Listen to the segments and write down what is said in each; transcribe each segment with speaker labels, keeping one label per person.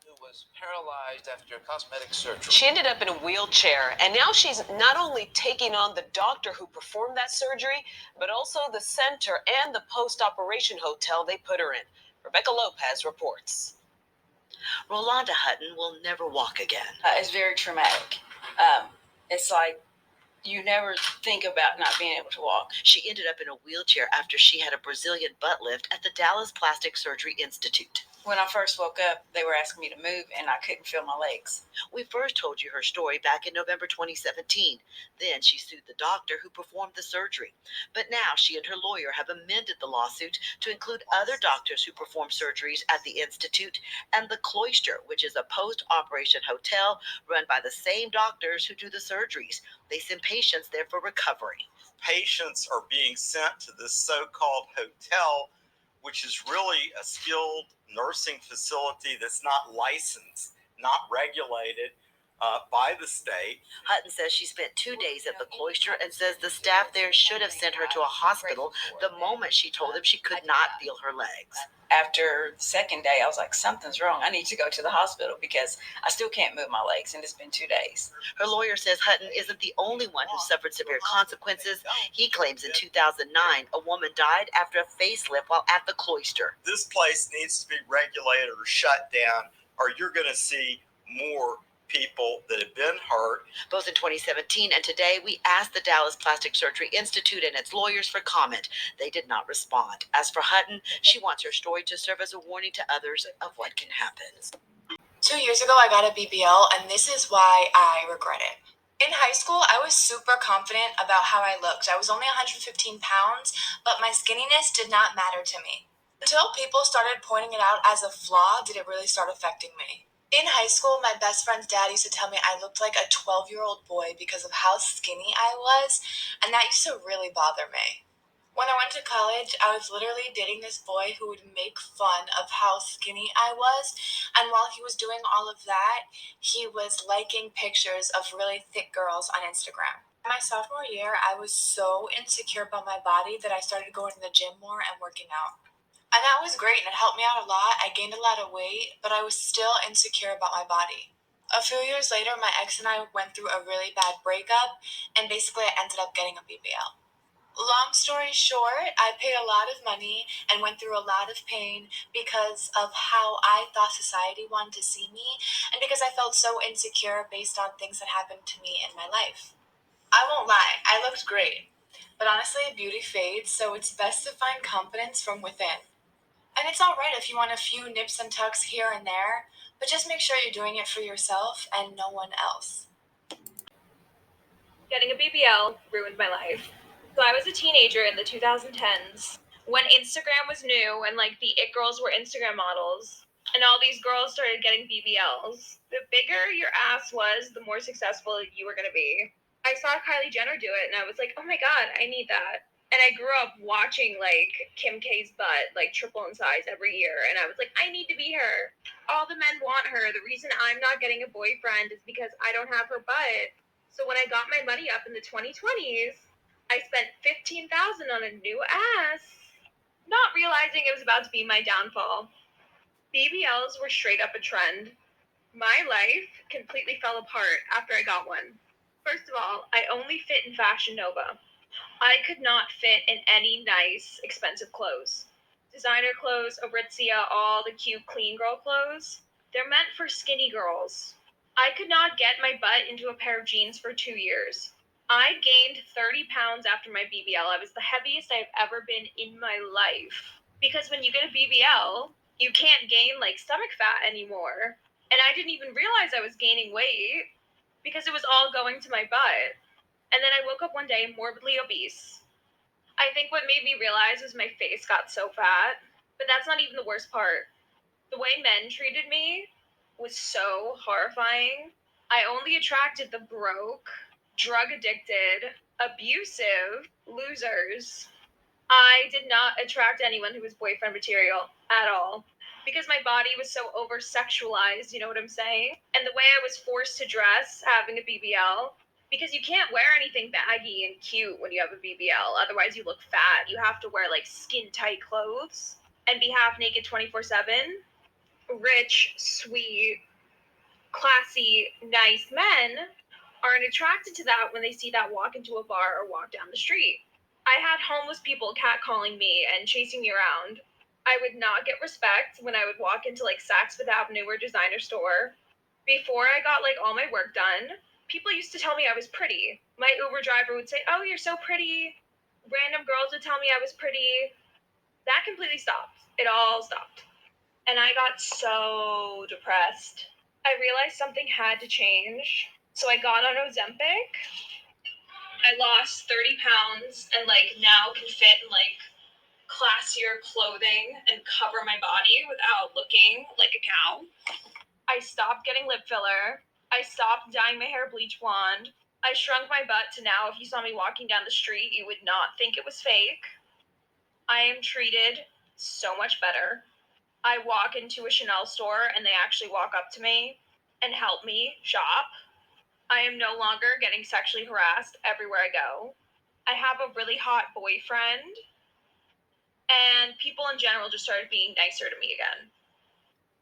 Speaker 1: Who was paralyzed after cosmetic surgery.
Speaker 2: She ended up in a wheelchair, and now she's not only taking on the doctor who performed that surgery, but also the center and the post-operation hotel they put her in. Rebecca Lopez reports. Rolanda Hutton will never walk again.
Speaker 3: It's very traumatic. It's like you never think about not being able to walk.
Speaker 2: She ended up in a wheelchair after she had a Brazilian butt lift at the Dallas Plastic Surgery Institute.
Speaker 3: When I first woke up, they were asking me to move, and I couldn't feel my legs.
Speaker 2: We first told you her story back in November 2017. Then she sued the doctor who performed the surgery. But now she and her lawyer have amended the lawsuit to include other doctors who perform surgeries at the Institute and the Cloister, which is a post-operation hotel run by the same doctors who do the surgeries. They send patients there for recovery.
Speaker 4: Patients are being sent to this so-called hotel, which is really a skilled nursing facility that's not licensed, not regulated by the state.
Speaker 2: Hutton says she spent 2 days at the Cloister and says the staff there should have sent her to a hospital the moment she told them she could not feel her legs.
Speaker 3: After the second day, I was like, something's wrong. I need to go to the hospital because I still can't move my legs, and it's been 2 days.
Speaker 2: Her lawyer says Hutton isn't the only one who suffered severe consequences. He claims in 2009, a woman died after a facelift while at the Cloister.
Speaker 4: This place needs to be regulated or shut down, or you're going to see more people that have been hurt.
Speaker 2: Both in 2017 and today, we asked the Dallas Plastic Surgery Institute and its lawyers for comment. They did not respond. As for Hutton, she wants her story to serve as a warning to others of what can happen.
Speaker 5: 2 years ago, I got a BBL, and this is why I regret it. In high school, I was super confident about how I looked. I was only 115 pounds, but my skinniness did not matter to me. Until people started pointing it out as a flaw, did it really start affecting me. In high school, my best friend's dad used to tell me I looked like a 12-year-old boy because of how skinny I was, and that used to really bother me. When I went to college, I was literally dating this boy who would make fun of how skinny I was, and while he was doing all of that, he was liking pictures of really thick girls on Instagram. My sophomore year, I was so insecure about my body that I started going to the gym more and working out. And that was great, and it helped me out a lot. I gained a lot of weight, but I was still insecure about my body. A few years later, my ex and I went through a really bad breakup, and basically I ended up getting a BBL. Long story short, I paid a lot of money and went through a lot of pain because of how I thought society wanted to see me, and because I felt so insecure based on things that happened to me in my life. I won't lie, I looked great. But honestly, beauty fades, so it's best to find confidence from within. And it's alright if you want a few nips and tucks here and there, but just make sure you're doing it for yourself and no one else.
Speaker 6: Getting a BBL ruined my life. So I was a teenager in the 2010s when Instagram was new and like the it girls were Instagram models and all these girls started getting BBLs. The bigger your ass was, the more successful you were going to be. I saw Kylie Jenner do it and I was like, oh my God, I need that. And I grew up watching like Kim K's butt like triple in size every year. And I was like, I need to be her. All the men want her. The reason I'm not getting a boyfriend is because I don't have her butt. So when I got my money up in the 2020s, I spent $15,000 on a new ass, not realizing it was about to be my downfall. BBLs were straight up a trend. My life completely fell apart after I got one. First of all, I only fit in Fashion Nova. I could not fit in any nice, expensive clothes. Designer clothes, Aritzia, all the cute, clean girl clothes, they're meant for skinny girls. I could not get my butt into a pair of jeans for 2 years. I gained 30 pounds after my BBL. I was the heaviest I've ever been in my life. Because when you get a BBL, you can't gain like stomach fat anymore. And I didn't even realize I was gaining weight because it was all going to my butt. And then I woke up one day morbidly obese. I think what made me realize was my face got so fat. But that's not even the worst part. The way men treated me was so horrifying. I only attracted the broke, drug addicted, abusive losers. I did not attract anyone who was boyfriend material at all. Because my body was so over sexualized, you know what I'm saying? And the way I was forced to dress having a BBL, because you can't wear anything baggy and cute when you have a BBL. Otherwise, you look fat. You have to wear like skin tight clothes and be half naked 24/7. rich, sweet, classy, nice men aren't attracted to that when they see that walk into a bar or walk down the street. I had homeless people catcalling me and chasing me around. I would not get respect when I would walk into like Saks Fifth Avenue or designer store. Before I got like all my work done, people used to tell me I was pretty. My Uber driver would say, "Oh, you're so pretty." Random girls would tell me I was pretty. That completely stopped. It all stopped. And I got so depressed. I realized something had to change. So I got on Ozempic. I lost 30 pounds and like now can fit in like classier clothing and cover my body without looking like a cow. I stopped getting lip filler. I stopped dyeing my hair bleach blonde. I shrunk my butt to now if you saw me walking down the street, you would not think it was fake. I am treated so much better. I walk into a Chanel store and they actually walk up to me and help me shop. I am no longer getting sexually harassed everywhere I go. I have a really hot boyfriend, and people in general just started being nicer to me again.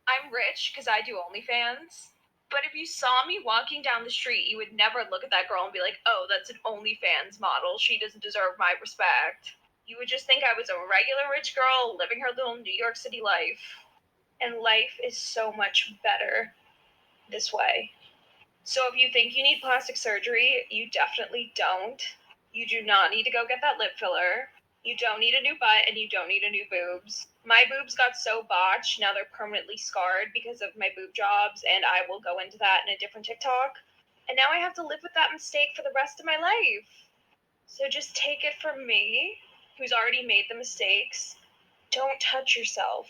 Speaker 6: I'm rich because I do OnlyFans, but if you saw me walking down the street, you would never look at that girl and be like, "Oh, that's an OnlyFans model. She doesn't deserve my respect." You would just think I was a regular rich girl living her little New York City life. And life is so much better this way. So if you think you need plastic surgery, you definitely don't. You do not need to go get that lip filler. You don't need a new butt and you don't need a new boobs. My boobs got so botched, now they're permanently scarred because of my boob jobs, and I will go into that in a different TikTok. And now I have to live with that mistake for the rest of my life. So just take it from me, who's already made the mistakes. Don't touch yourself.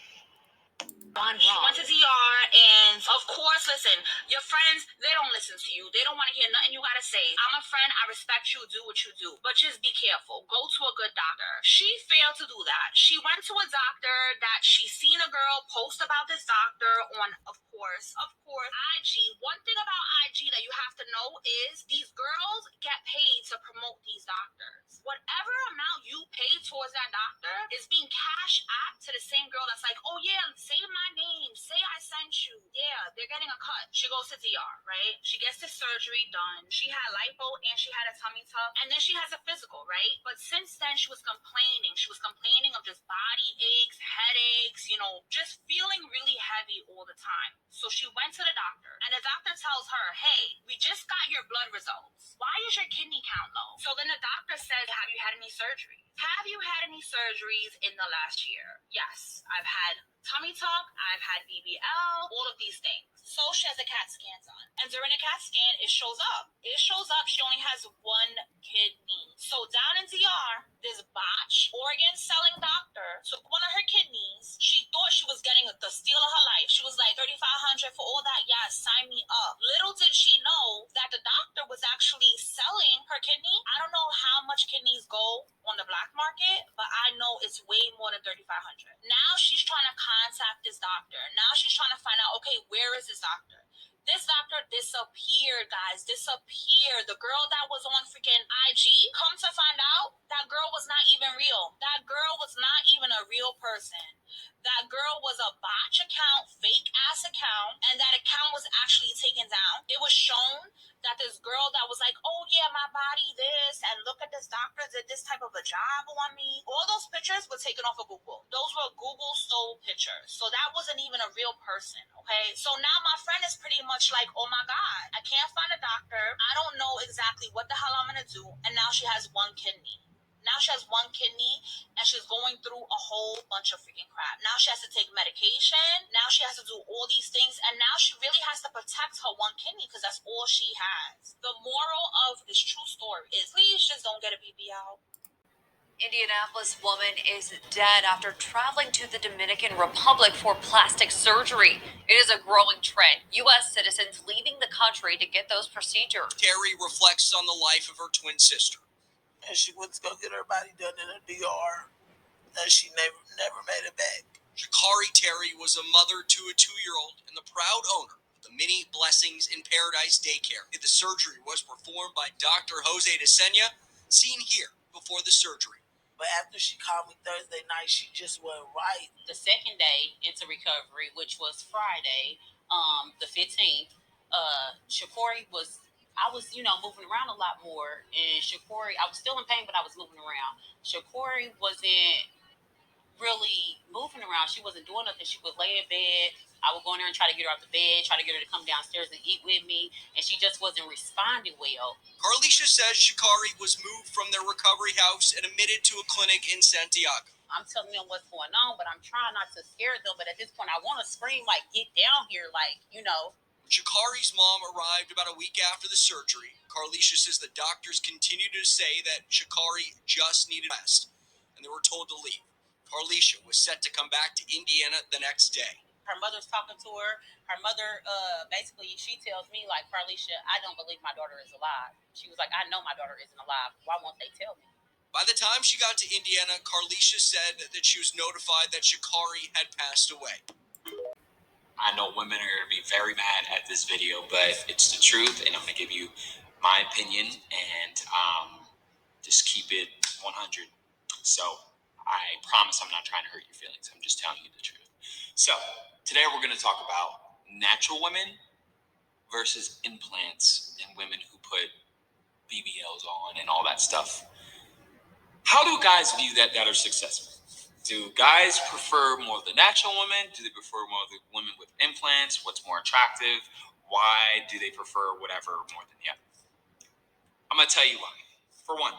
Speaker 7: Gone wrong. Went to DR, and of course, listen, your friends, they don't listen to you. They don't want to hear nothing you gotta say. I'm a friend, I respect you, do what you do. But just be careful. Go to a good doctor. She failed to do that. She went to a doctor that she seen a girl post about this doctor on, of course, IG. One thing about IG that you have to know is these girls get paid to promote these doctors. Whatever amount you pay towards that doctor is being cashed out to the same girl that's like, "Oh yeah, say my name, say I sent you." Yeah, they're getting a cut. She goes to DR, right? She gets the surgery done. She had lipo and she had a tummy tuck, and then she has a physical, right? But since then, she was complaining. She was complaining of just body aches, headaches, just feeling really heavy all the time. So she went to the doctor, and the doctor tells her, "Hey, we just got your blood results. Why is your kidney count low?" So then the doctor says, "Have you had any surgery? Have you had any surgeries in the last year?" "Yes, I've had tummy tuck, I've had BBL, all of these things." So she has a CAT scan done. And during the CAT scan, it shows up. She only has one kidney. So down in DR, this botch organ selling doctor took one of her kidneys. She thought she was getting the steal of her life. She was like, $3,500 for all that. Yes, sign me up. Little did she know that the doctor was actually selling her kidney. I don't know how much kidneys go on the black market, but I know it's way more than $3,500. Now she's trying to contact this doctor. Now she's trying to find out, okay, where is this doctor? This doctor disappeared, guys. Disappeared. The girl that was on freaking IG, come to find out, that girl was not even real. That girl was not even a real person. That girl was a botch account, fake ass account, and that account was actually taken down. It was shown that this girl that was like, "Oh yeah, my body this, and look at this doctor did this type of a job on me." All those pictures were taken off of Google. Those were Google stole pictures. So that wasn't even a real person, okay? So now my friend is pretty much like, "Oh my God, I can't find a doctor. I don't know exactly what the hell I'm gonna do." And now she has one kidney. Now she has one kidney, and she's going through a whole bunch of freaking crap. Now she has to take medication. Now she has to do all these things, and now she really has to protect her one kidney because that's all she has. The moral of this true story is please just don't get a BBL.
Speaker 8: Indianapolis woman is dead after traveling to the Dominican Republic for plastic surgery. It is a growing trend. U.S. citizens leaving the country to get those procedures.
Speaker 9: Terry reflects on the life of her twin sister.
Speaker 10: And she went to go get her body done in a DR, and she never made it back.
Speaker 9: Shakari Terry was a mother to a 2-year-old and the proud owner of the Mini Blessings in Paradise Daycare. The surgery was performed by Dr. Jose DeSena, seen here before the surgery.
Speaker 10: But after she called me Thursday night, she just wasn't right.
Speaker 7: The second day into recovery, which was Friday, the 15th, Shakori was, I was, moving around a lot more. And Shakori, I was still in pain, but I was moving around. Shakori wasn't really moving around. She wasn't doing nothing. She would lay in bed. I would go in there and try to get her out the bed, try to get her to come downstairs and eat with me, and she just wasn't responding well.
Speaker 9: Carlicia says Shakari was moved from their recovery house and admitted to a clinic in Santiago.
Speaker 7: I'm telling them what's going on, but I'm trying not to scare them. But at this point, I want to scream, like, get down here,
Speaker 9: When Shakari's mom arrived about a week after the surgery, Carlicia says the doctors continued to say that Shakari just needed rest, and they were told to leave. Carlicia was set to come back to Indiana the next day.
Speaker 7: Her mother's talking to her. Her mother, basically, she tells me, like, Carlicia, I don't believe my daughter is alive. She was like, I know my daughter isn't alive. Why won't they tell me?
Speaker 9: By the time she got to Indiana, Carlicia said that she was notified that Shakari had passed away.
Speaker 11: I know women are going to be very mad at this video, but it's the truth, and I'm going to give you my opinion and just keep it 100. So I promise I'm not trying to hurt your feelings. I'm just telling you the truth. So today we're going to talk about natural women versus implants and women who put BBLs on and all that stuff. How do guys view that are successful? Do guys prefer more of the natural women? Do they prefer more of the women with implants? What's more attractive? Why do they prefer whatever more than the other? I'm going to tell you why. For one,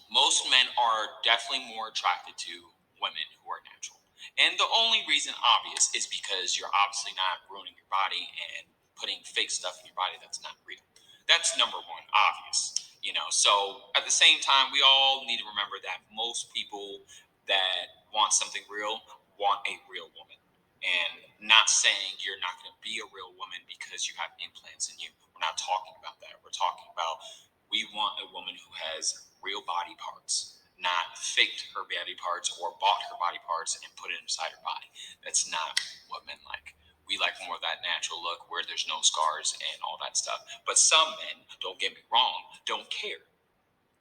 Speaker 11: most men are definitely more attracted to women who are natural. And the only reason obvious is because you're obviously not ruining your body and putting fake stuff in your body that's not real. That's number one, obvious. So at the same time, we all need to remember that most people that want something real want a real woman. And not saying you're not going to be a real woman because you have implants in you. We're not talking about that. We're talking about we want a woman who has real body parts, not faked her body parts or bought her body parts and put it inside her body. That's not what men like. We like more of that natural look where there's no scars and all that stuff. But some men, don't get me wrong, don't care.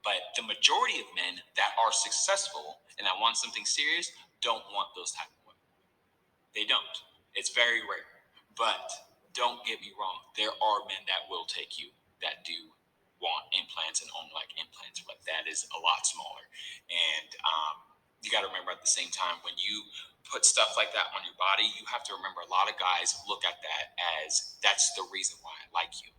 Speaker 11: But the majority of men that are successful and that want something serious don't want those type of women. They don't. It's very rare. But don't get me wrong, there are men that will take you that do want implants and own like implants, but that is a lot smaller. And you got to remember at the same time, when you put stuff like that on your body, you have to remember a lot of guys look at that as that's the reason why I like you.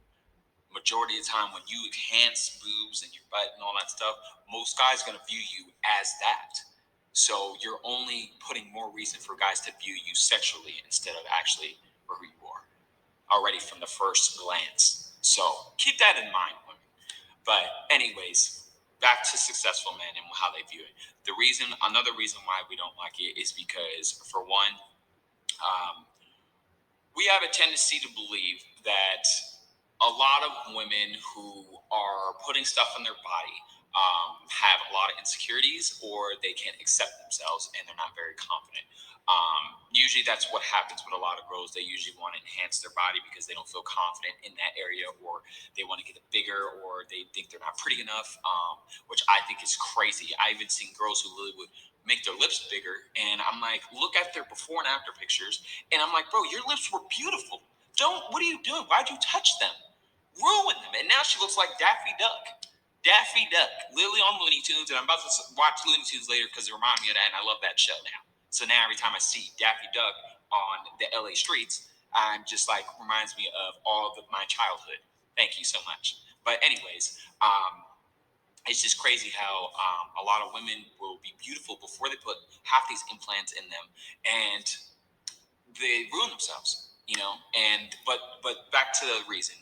Speaker 11: Majority of the time, when you enhance boobs and your butt and all that stuff, most guys are going to view you as that. So you're only putting more reason for guys to view you sexually instead of actually for who you are already from the first glance. So keep that in mind, women. But anyways, back to successful men and how they view it. Another reason why we don't like it is because, for one, we have a tendency to believe that a lot of women who are putting stuff on their body have a lot of insecurities, or they can't accept themselves and they're not very confident. Usually that's what happens with a lot of girls. They usually want to enhance their body because they don't feel confident in that area, or they want to get it bigger, or they think they're not pretty enough, which I think is crazy. I've even seen girls who literally would make their lips bigger, and I'm like, look at their before and after pictures, and I'm like, bro, your lips were beautiful. What are you doing? Why'd you touch them? Ruin them. And now she looks like Daffy Duck. Daffy Duck, literally on Looney Tunes, and I'm about to watch Looney Tunes later because it reminded me of that, and I love that show now. So now every time I see Daffy Duck on the LA streets, I'm just like, reminds me of all of my childhood. Thank you so much. But anyways, it's just crazy how a lot of women will be beautiful before they put half these implants in them, and they ruin themselves, but back to the reason.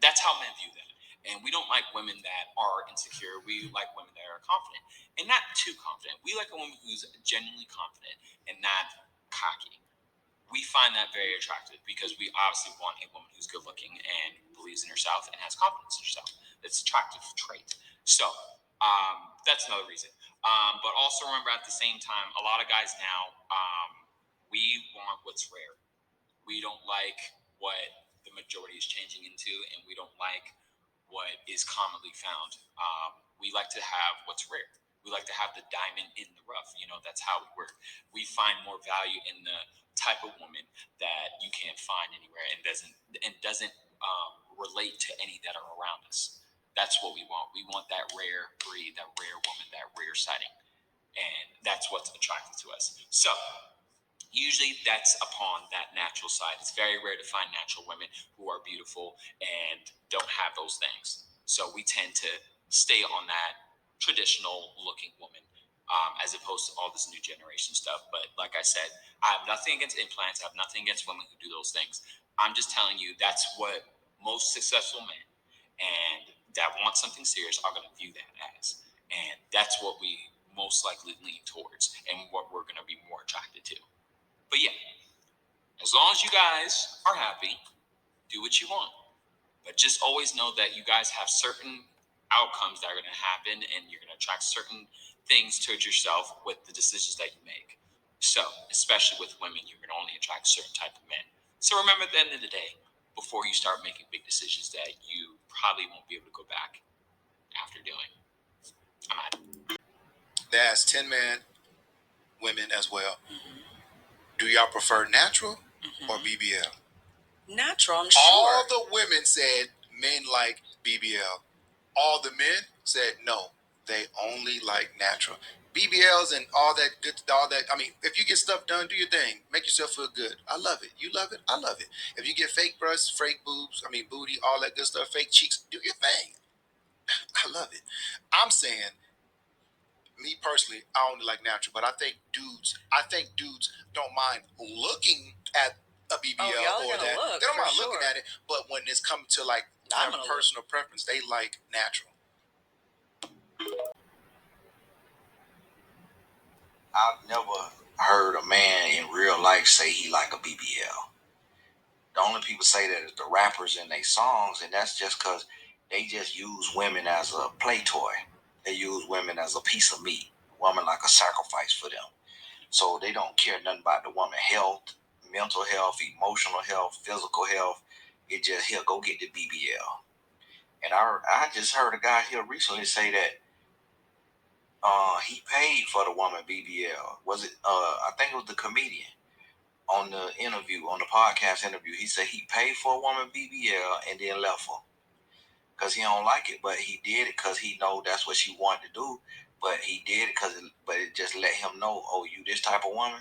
Speaker 11: That's how men view that. And we don't like women that are insecure. We like women that are confident and not too confident. We like a woman who's genuinely confident and not cocky. We find that very attractive because we obviously want a woman who's good looking and believes in herself and has confidence in herself. It's an attractive trait. So that's another reason. But also remember at the same time, a lot of guys now, we want what's rare. We don't like what the majority is changing into, and we don't like what is commonly found. We like to have what's rare. We like to have the diamond in the rough. That's how we work. We find more value in the type of woman that you can't find anywhere and doesn't relate to any that are around us. That's what we want. We want that rare breed, that rare woman, that rare sighting, and that's what's attractive to us. So usually that's upon that natural side. It's very rare to find natural women who are beautiful and don't have those things. So we tend to stay on that traditional looking woman, as opposed to all this new generation stuff. But like I said, I have nothing against implants. I have nothing against women who do those things. I'm just telling you that's what most successful men and that want something serious are going to view that as. And that's what we most likely lean towards and what we're going to be more attracted to. But yeah, as long as you guys are happy, do what you want. But just always know that you guys have certain outcomes that are going to happen and you're going to attract certain things towards yourself with the decisions that you make. So, especially with women, you're going to only attract certain type of men. So remember at the end of the day, before you start making big decisions that you probably won't be able to go back after doing. I'm out.
Speaker 12: That's 10 men, women as well. Do y'all prefer natural or BBL?
Speaker 3: Natural, I'm sure.
Speaker 12: All the women said men like BBL. All the men said no, they only like natural. BBLs and all that good, all that. I mean, if you get stuff done, do your thing. Make yourself feel good. I love it. You love it. I love it. If you get fake breasts, fake boobs, booty, all that good stuff, fake cheeks, do your thing. I love it. I'm saying, me personally, I only like natural, but I think dudes don't mind looking at a BBL or that. They don't mind looking at it, but when it's coming to like their personal preference, they like natural.
Speaker 13: I've never heard a man in real life say he like a BBL. The only people say that is the rappers in their songs, and that's just because they just use women as a play toy. They use women as a piece of meat. Woman like a sacrifice for them. So they don't care nothing about the woman health, mental health, emotional health, physical health. It just, here, go get the BBL. And I just heard a guy here recently say that he paid for the woman BBL. Was it? I think it was the comedian on the interview, on the podcast interview. He said he paid for a woman BBL and then left her because he don't like it, but he did it because he know that's what she wanted to do. But he did it but it just let him know, oh, you this type of woman.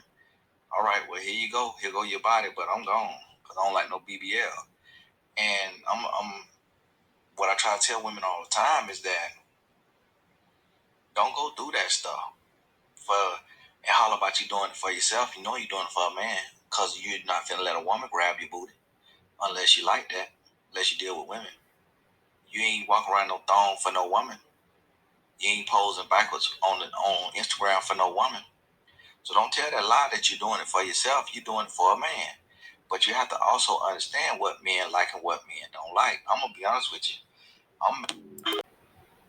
Speaker 13: All right, well here you go, here go your body, but I'm gone because I don't like no BBL. And I'm what I try to tell women all the time is that don't go do that stuff and holler about you doing it for yourself. You know you're doing it for a man because you're not finna let a woman grab your booty unless you like that, unless you deal with women. You ain't walking around no thong for no woman. You ain't posing backwards on Instagram for no woman. So don't tell that lie that you're doing it for yourself. You're doing it for a man. But you have to also understand what men like and what men don't like. I'm going to be honest with you.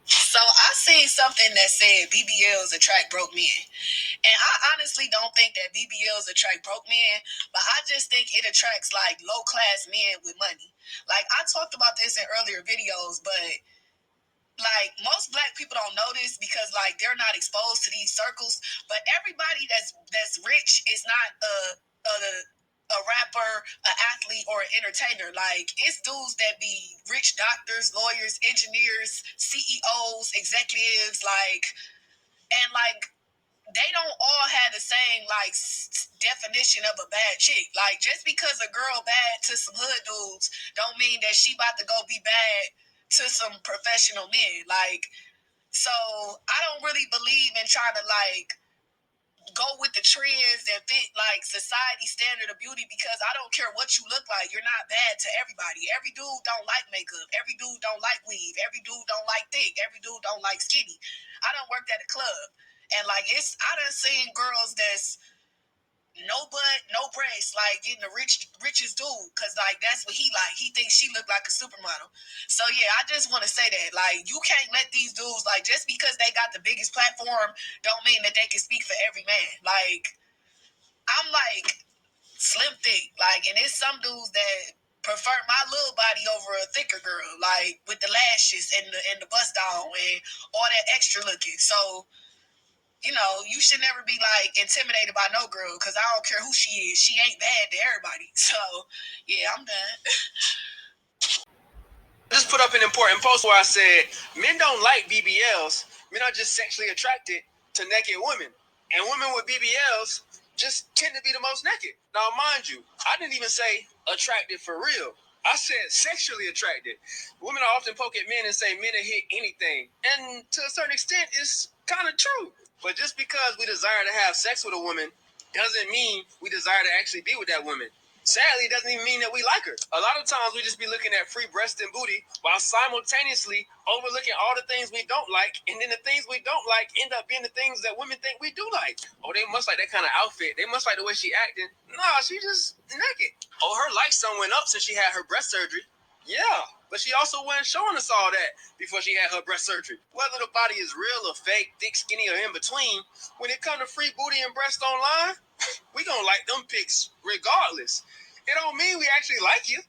Speaker 14: So I seen something that said BBLs attract broke men. And I honestly don't think that BBLs attract broke men, but I just think it attracts like low class men with money. Like I talked about this in earlier videos, but like most black people don't know this because like they're not exposed to these circles. But everybody that's rich is not a rapper, an athlete, or an entertainer. Like it's dudes that be rich doctors, lawyers, engineers, CEOs, executives, and they don't all have the same definition of a bad chick. Like just because a girl bad to some hood dudes don't mean that she about to go be bad to some professional men. Like, so I don't really believe in trying to go with the trends and fit like society standard of beauty because I don't care what you look like. You're not bad to everybody. Every dude don't like makeup. Every dude don't like weave. Every dude don't like thick. Every dude don't like skinny. I done worked at a club and I done seen girls that's no butt, no breasts, getting the richest dude, cause that's what he like. He thinks she look like a supermodel. So yeah, I just want to say that you can't let these dudes just because they got the biggest platform don't mean that they can speak for every man. I'm slim thick, and it's some dudes that prefer my little body over a thicker girl, with the lashes and the bust down and all that extra looking. So You know, you should never be like intimidated by no girl because I don't care who she is. She ain't bad to everybody. So, yeah, I'm done.
Speaker 9: I just put up an important post where I said men don't like BBLs. Men are just sexually attracted to naked women, and women with BBLs just tend to be the most naked. Now, mind you, I didn't even say attracted for real. I said sexually attracted. Women are often poke at men and say men will hit anything, and to a certain extent, it's kind of true. But just because we desire to have sex with a woman doesn't mean we desire to actually be with that woman. Sadly, it doesn't even mean that we like her. A lot of times we just be looking at free breast and booty while simultaneously overlooking all the things we don't like, and then the things we don't like end up being the things that women think we do like. Oh, they must like that kind of outfit. They must like the way she acting. Nah, she just naked. Oh, her like sum went up since she had her breast surgery. Yeah, but she also wasn't showing us all that before she had her breast surgery. Whether the body is real or fake, thick, skinny, or in between, when it comes to free booty and breast online, we gonna like them pics regardless. It don't mean we actually like you.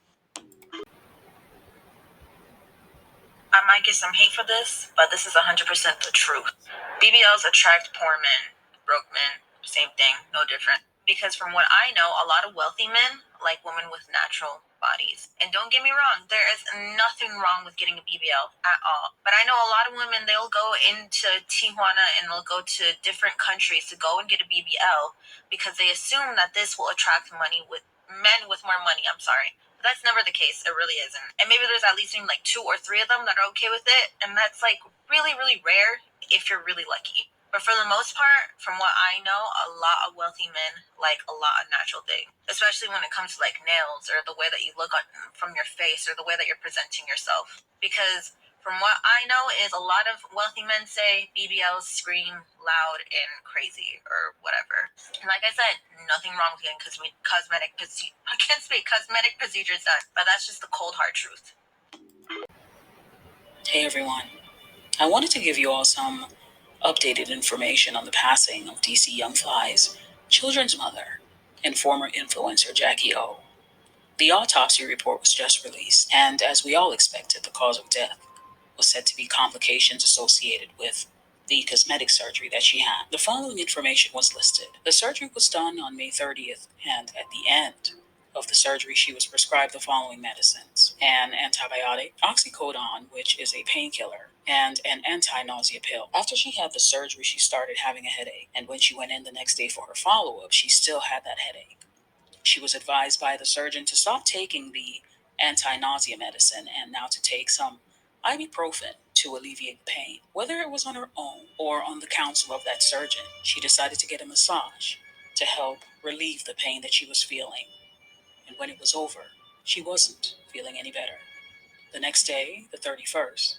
Speaker 2: I might get some hate for this, but this is 100% the truth. BBLs attract poor men, broke men, same thing, no different. Because from what I know, a lot of wealthy men like women with natural bodies. And don't get me wrong, there is nothing wrong with getting a BBL at all. But I know a lot of women, they'll go into Tijuana and they'll go to different countries to go and get a BBL because they assume that this will attract men with more money. I'm sorry. That's never the case. It really isn't. And maybe there's at least like 2 or 3 of them that are okay with it. And that's like really, really rare if you're really lucky. But for the most part, from what I know, a lot of wealthy men like a lot of natural things, especially when it comes to like nails or the way that you look from your face or the way that you're presenting yourself. Because from what I know is a lot of wealthy men say BBLs scream loud and crazy or whatever. And like I said, nothing wrong with getting cosmetic procedures done, but that's just the cold hard truth.
Speaker 15: Hey everyone, I wanted to give you all some updated information on the passing of DC Young Fly's children's mother and former influencer Jackie O. The autopsy report was just released, and as we all expected, the cause of death was said to be complications associated with the cosmetic surgery that she had. The following information was listed. The surgery was done on May 30th, and at the end of the surgery, she was prescribed the following medicines: an antibiotic, oxycodone, which is a painkiller, and an anti-nausea pill. After she had the surgery, she started having a headache, and when she went in the next day for her follow-up, she still had that headache. She was advised by the surgeon to stop taking the anti-nausea medicine and now to take some ibuprofen to alleviate the pain. Whether it was on her own or on the counsel of that surgeon, she decided to get a massage to help relieve the pain that she was feeling. And when it was over, she wasn't feeling any better. The next day, the 31st,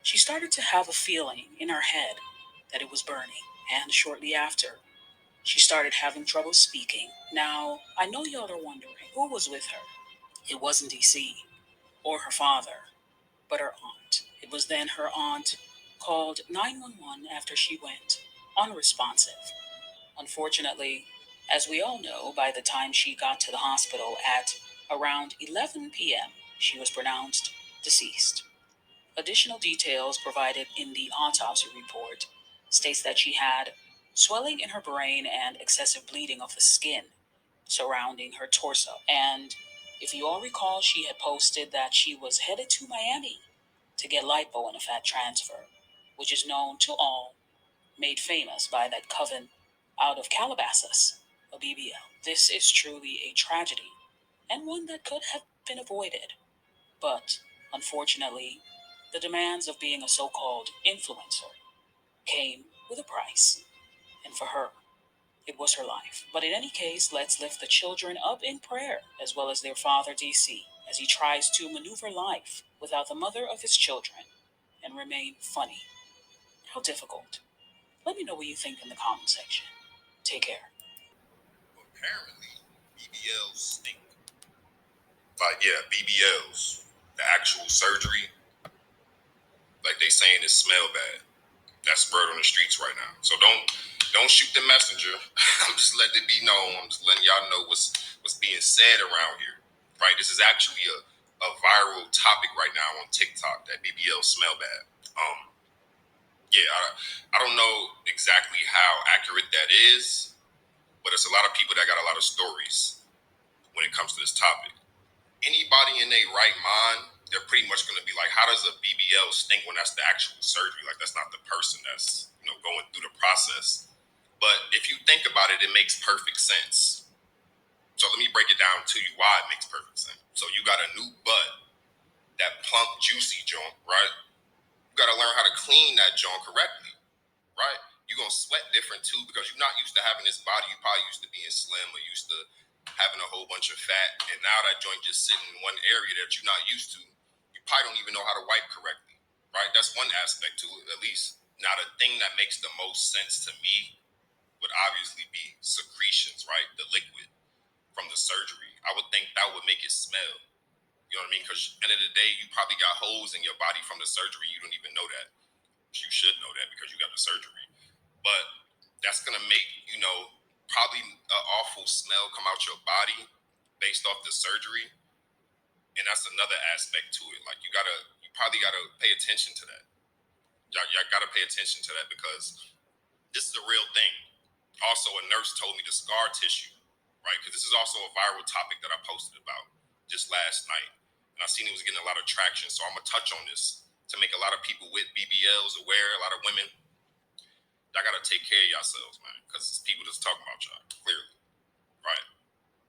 Speaker 15: she started to have a feeling in her head that it was burning. And shortly after, she started having trouble speaking. Now, I know y'all are wondering who was with her. It wasn't DC or her father, but her aunt. It was then her aunt called 911 after she went unresponsive. Unfortunately, as we all know, by the time she got to the hospital at around 11 p.m., she was pronounced deceased. Additional details provided in the autopsy report states that she had swelling in her brain and excessive bleeding of the skin surrounding her torso. And if you all recall, she had posted that she was headed to Miami to get lipo and a fat transfer, which is known to all, made famous by that coven out of Calabasas, a BBL. This is truly a tragedy, and one that could have been avoided. But unfortunately, the demands of being a so-called influencer came with a price, and for her, it was her life. But in any case, let's lift the children up in prayer, as well as their father, DC, as he tries to maneuver life without the mother of his children and remain funny. How difficult. Let me know what you think in the comment section. Take care.
Speaker 16: Apparently, BBLs stink. Like, yeah, BBLs. The actual surgery, like they saying it smell bad. That's spread on the streets right now. So don't shoot the messenger. I'm just letting it be known. I'm just letting y'all know what's being said around here. Right? This is actually a viral topic right now on TikTok, that BBL smell bad. yeah, I don't know exactly how accurate that is, but it's a lot of people that got a lot of stories when it comes to this topic. Anybody in their right mind, they're pretty much going to be like, how does a BBL stink when that's the actual surgery? Like, that's not the person that's, going through the process. But if you think about it, it makes perfect sense. So let me break it down to you why it makes perfect sense. So you got a new butt, that plump, juicy joint, right? You got to learn how to clean that joint correctly, right? You're going to sweat different too because you're not used to having this body. You probably used to being slim or used to having a whole bunch of fat. And now that joint just sitting in one area that you're not used to, you probably don't even know how to wipe correctly, right? That's one aspect to it, at least. Now, the thing that makes the most sense to me would obviously be secretions, right? The liquid from the surgery. I would think that would make it smell. You know what I mean? Because at the end of the day, you probably got holes in your body from the surgery. You don't even know that. You should know that because you got the surgery. But that's going to make, probably an awful smell come out your body based off the surgery. And that's another aspect to it. Like, you probably got to pay attention to that. Y'all got to pay attention to that because this is a real thing. Also, a nurse told me the scar tissue, right? Because this is also a viral topic that I posted about just last night. And I seen it was getting a lot of traction. So I'm going to touch on this to make a lot of people with BBLs aware, a lot of women. Y'all got to take care of yourselves, man, because people just talking about y'all, clearly, right?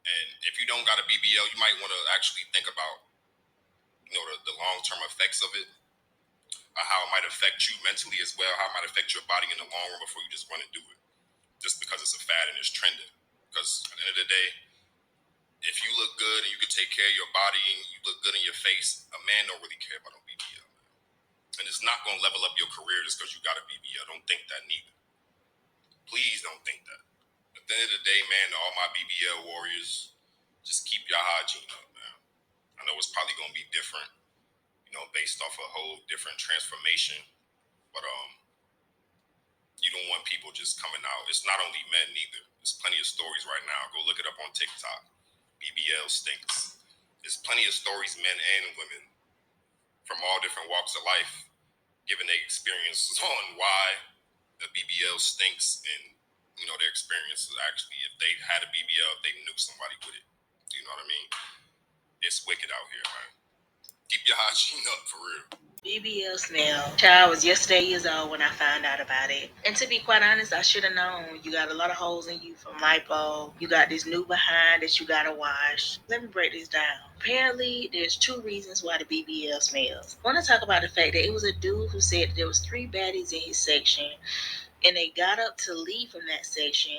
Speaker 16: And if you don't got a BBL, you might want to actually think about, the long-term effects of it, how it might affect you mentally as well, how it might affect your body in the long run before you just run and do it, just because it's a fad and it's trending. Because at the end of the day, if you look good and you can take care of your body and you look good in your face, a man don't really care about no BBL. And it's not going to level up your career just because you got a BBL. Don't think that neither. Please don't think that. At the end of the day, man, to all my BBL warriors, just keep your hygiene up, man. I know it's probably going to be different, based off a whole different transformation. But you don't want people just coming out. It's not only men neither. There's plenty of stories right now. Go look it up on TikTok. BBL stinks. There's plenty of stories, men and women, from all different walks of life, giving their experiences on why the BBL stinks and, their experiences actually, if they had a BBL, if they knew somebody with it. You know what I mean? It's wicked out here, man. Keep your hygiene up, for real.
Speaker 15: BBL smell. Child, was yesterday years old when I found out about it. And to be quite honest, I should have known. You got a lot of holes in you from lipo. You got this new behind that you gotta wash. Let me break this down. Apparently, there's 2 reasons why the BBL smells. I want to talk about the fact that it was a dude who said there was 3 baddies in his section, and they got up to leave from that section,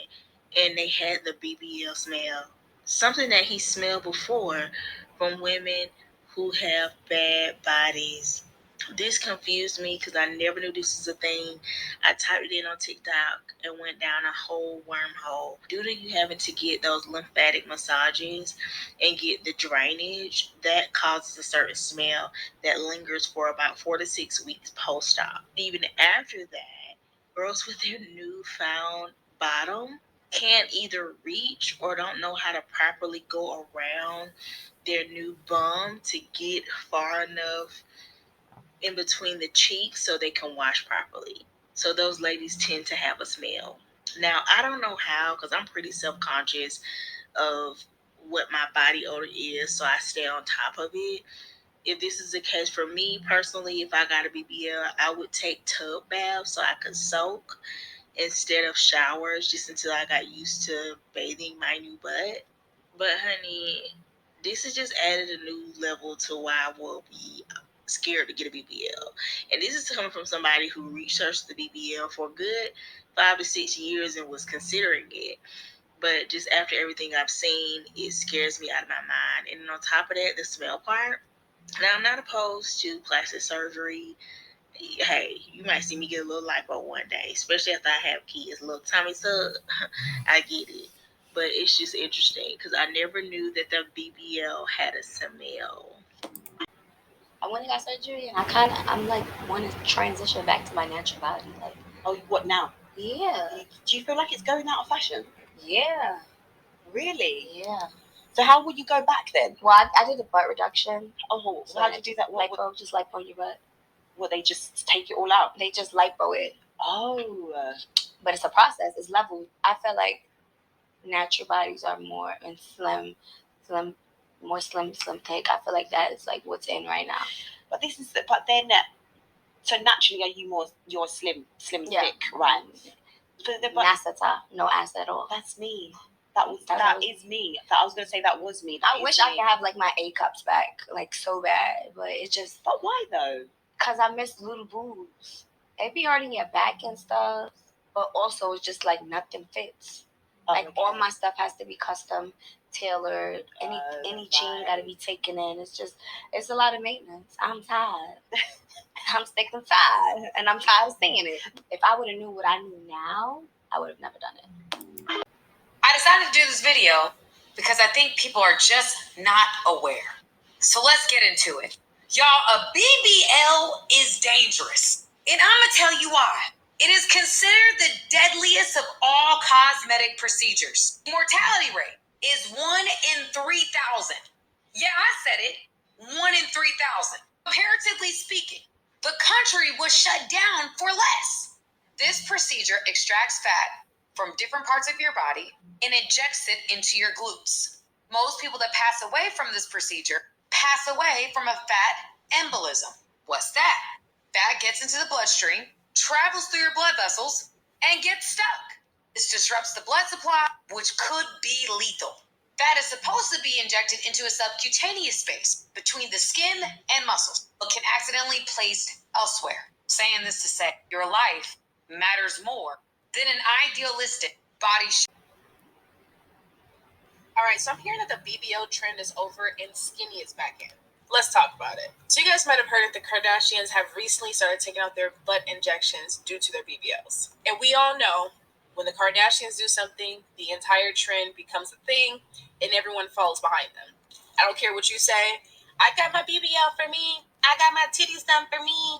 Speaker 15: and they had the BBL smell. Something that he smelled before from women who have bad bodies. This confused me because I never knew this was a thing. I typed it in on TikTok and went down a whole wormhole. Due to you having to get those lymphatic massages and get the drainage, that causes a certain smell that lingers for about 4 to 6 weeks post-op. Even after that, girls with their newfound bottom can't either reach or don't know how to properly go around their new bum to get far enough in between the cheeks so they can wash properly. So those ladies tend to have a smell. Now, I don't know how because I'm pretty self-conscious of what my body odor is, so I stay on top of it. If this is the case for me personally, if I got a BBL, I would take tub baths so I could soak instead of showers just until I got used to bathing my new butt. But honey, this has just added a new level to why I will be scared to get a BBL. And this is coming from somebody who researched the BBL for a good 5 to 6 years and was considering it. But just after everything I've seen, it scares me out of my mind. And on top of that, the smell part. Now, I'm not opposed to plastic surgery. Hey, you might see me get a little lipo one day, especially after I have kids. Little tummy tuck, I get it. But it's just interesting because I never knew that the BBL had a smell.
Speaker 17: I went and got surgery, and I'm like, want to transition back to my natural body. Like,
Speaker 15: Oh, what now?
Speaker 17: yeah,
Speaker 15: Do you feel like it's going out of fashion?
Speaker 17: yeah,
Speaker 15: Really?
Speaker 17: yeah.
Speaker 15: So how would you go back then?
Speaker 17: Well, I did a butt reduction.
Speaker 15: Oh,
Speaker 17: So
Speaker 15: how did you do that?
Speaker 17: lipo, just lipo your butt.
Speaker 18: Well, they just take it all out.
Speaker 17: They just lipo it.
Speaker 18: Oh.
Speaker 17: But it's a process. It's level. I feel like natural bodies are more and more slim thick. I feel like that is like what's in right now.
Speaker 18: But then so naturally are you more you're slim thick, right? But
Speaker 17: Nasata, no ass at all.
Speaker 18: That's me. That is me. I was gonna say that was me.
Speaker 17: I wish I could have like my A cups back, like so bad, but it just.
Speaker 18: But why though?
Speaker 17: Cause I miss little boobs. It be hurting your back and stuff, but also it's just like nothing fits. Like all my stuff has to be custom tailored. Any jean got to be taken in. It's a lot of maintenance. I'm tired. I'm sick and tired, and I'm tired of seeing it. If I would have knew what I knew now, I would have never done it.
Speaker 8: I decided to do this video because I think people are just not aware. So let's get into it. Y'all, a BBL is dangerous. And I'm going to tell you why. It is considered the deadliest of all cosmetic procedures. The mortality rate is 1 in 3,000. Yeah, I said it. 1 in 3,000. Comparatively speaking, the country was shut down for less. This procedure extracts fat from different parts of your body and injects it into your glutes. Most people that pass away from this procedure pass away from a fat embolism. What's that? Fat gets into the bloodstream, travels through your blood vessels, and gets stuck. This disrupts the blood supply, which could be lethal. Fat is supposed to be injected into a subcutaneous space between the skin and muscles, but can accidentally be placed elsewhere. Saying this to say your life matters more than an idealistic body shape.
Speaker 5: All right, so I'm hearing that the BBL trend is over and skinny is back in. Let's talk about it. So you guys might have heard that the Kardashians have recently started taking out their butt injections due to their BBLs. And we all know when the Kardashians do something, the entire trend becomes a thing and everyone follows behind them. I don't care what you say. I got my BBL for me. I got my titties done for me.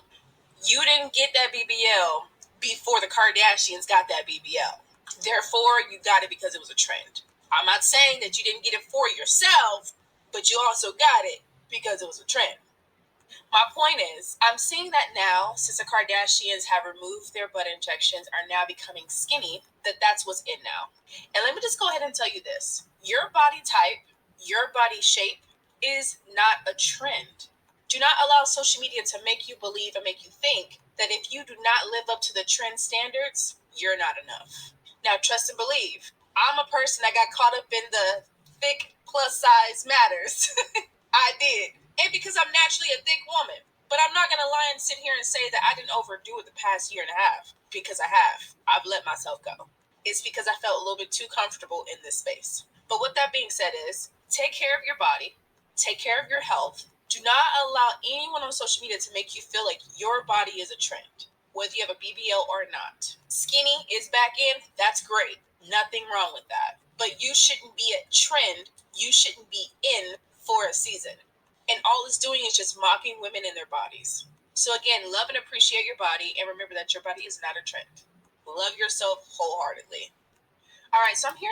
Speaker 5: You didn't get that BBL before the Kardashians got that BBL. Therefore, you got it because it was a trend. I'm not saying that you didn't get it for yourself, but you also got it because it was a trend. My point is, I'm seeing that now, since the Kardashians have removed their butt injections, are now becoming skinny, that's what's in now. And let me just go ahead and tell you this. Your body type, your body shape is not a trend. Do not allow social media to make you believe and make you think that if you do not live up to the trend standards, you're not enough. Now, trust and believe. I'm a person that got caught up in the thick plus size matters. I did. And because I'm naturally a thick woman. But I'm not going to lie and sit here and say that I didn't overdo it the past year and a half. Because I have. I've let myself go. It's because I felt a little bit too comfortable in this space. But with that being said is, take care of your body. Take care of your health. Do not allow anyone on social media to make you feel like your body is a trend. Whether you have a BBL or not. Skinny is back in. That's great. Nothing wrong with that. But you shouldn't be a trend. You shouldn't be in for a season. And all it's doing is just mocking women in their bodies. So again, love and appreciate your body and remember that your body is not a trend. Love yourself wholeheartedly. All right, so I'm here